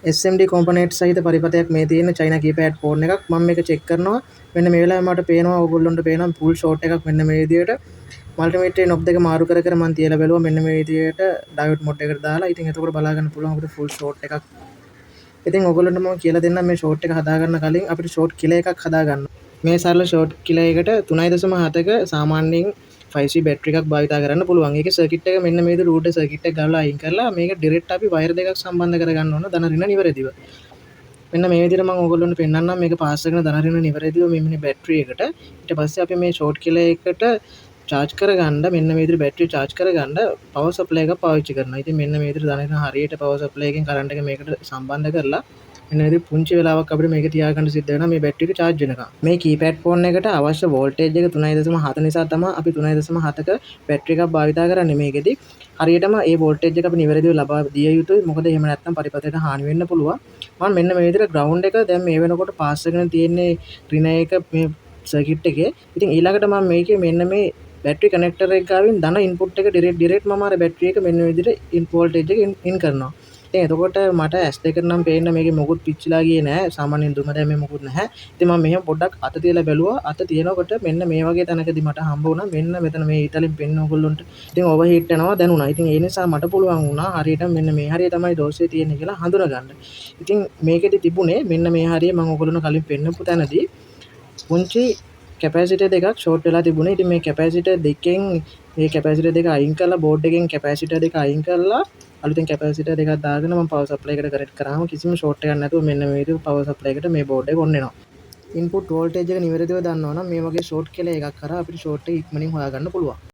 SMD component සහිත පරිපථයක් මේ තියෙන China keypad phone එකක්. මම මේක චෙක් කරනවා. මෙන්න මේ වෙලාවේ මට පේනවා ඕගොල්ලන්ට පේනවා full shot එකක් මෙන්න මේ විදියට. මල්ටිමීටරේ knob දෙක මාරු කර කර මම තියලා බැලුවා මෙන්න මේ විදියට diode mode එකට දාලා. ඉතින් එතකොට බලා ගන්න පුළුවන් අපිට full shot එකක්. ඉතින් ඔයගොල්ලන්ට මම කියලා දෙන්නම් මේ short එක හදා ගන්න කලින් අපිට short killer එකක් හදා ගන්න. මේ සරල short killer එකට 3.7ක සාමාන්‍යයෙන් 5C බැටරි එකක් භාවිත කරන්න පුළුවන්. ඒකේ circuit එක මෙන්න මේ විදිහට root circuit එක ගාලා අයින් කරලා මේක direct අපි wire දෙකක් සම්බන්ධ කරගන්න ඕන ධන ඍණ නිවැරදිව. මෙන්න මේ විදිහට මම ඔයගොල්ලන්ට පෙන්නන්නම් මේක පාස් කරන ධන ඍණ නිවැරදිව මේ බැටරි එකට. ඊට පස්සේ අපි මේ short killer එකට charge කරගන්න මෙන්න මේ විදිහට බැටරිය charge කරගන්න power supply එකක් පාවිච්චි කරනවා. ඉතින් මෙන්න මේ විදිහට ධන ඍණ හරියට power supply එකෙන් current එක මේකට සම්බන්ධ කරලා මෙන්න විදිහට පුංචි වෙලාවක් අපිට මේක තියාගන්න සිද්ධ වෙනවා මේ බැටරි එක charge වෙනකම්. මේ keypad phone එකට අවශ්‍ය voltage එක 3.7 නිසා තමයි අපි 3.7ක බැටරි එකක් භාවිත කරන්නේ මේකෙදි. හරියටම ඒ voltage එක අපි නිවැරදිව ලබා දිය යුතුයි. මොකද එහෙම නැත්නම් පරිපථයට හානි වෙන්න පුළුවන්. මම මෙන්න මේ විදිහට ground එක දැන් මේ වෙනකොට pass කරගෙන තියෙන්නේ ඍණ එක මේ circuit එකේ. ඉතින් ඊළඟට මම මේකේ මෙන්න මේ බැටරි කනෙක්ටර් එක ගාවින් ධන ඉන්පුට් එක direct මම අර බැටරි එක මෙන්න මේ විදිහට in voltage එක in කරනවා. ඉතින් එතකොට මට S2 නම් පේන්න මේකේ මොකුත් පිච්චිලා ගියේ නැහැ. සාමාන්‍යයෙන් දුම දැමේ මොකුත් නැහැ. ඉතින් මම මෙහෙම පොඩ්ඩක් අත තියලා බැලුවා. අත තියනකොට මෙන්න මේ වගේ තැනකදී මට හම්බ වුණා. මෙන්න මෙතන මේ ඊතලින් පෙන්න ඕගොල්ලන්ට. ඉතින් ඕවර්හීට් යනවා දැනුණා. ඉතින් ඒ නිසා මට පුළුවන් වුණා හරියට මෙන්න මේ හරිය තමයි දෝෂය තියෙන්නේ කියලා හඳුනගන්න. ඉතින් මේකෙදි තිබුණේ මෙන්න මේ හරිය මම ඕගොල්ලන්ට කලින් පෙන්නපු තැනදී පුංචි කැපැසිටර් දෙකක් ෂෝට් වෙලා තිබුණේ. ඉතින් මේ කැපැසිටර් දෙකෙන් මේ කැපැසිටර් දෙක අයින් කරලා බෝඩ් එකෙන් කැපැසිටර් දෙක අයින් කරලා අලුතෙන් කැපැසිටර් දෙකක් දාගෙන මම පවර් සප්ලයි එකට කනෙක්ට් කරාම කිසිම ෂෝට් එකක් නැතුව මෙන්න මේ විදිහට පවර් සප්ලයි එකට මේ බෝඩ් එක ඔන් වෙනවා. ඉන්පුට් වෝල්ටේජ් එක නිවැරදිව දන්නවා නම් මේ වගේ ෂෝට් කියලා එකක් කරා අපිට ෂෝට් එක ඉක්මනින් හොයාගන්න පුළුවන්.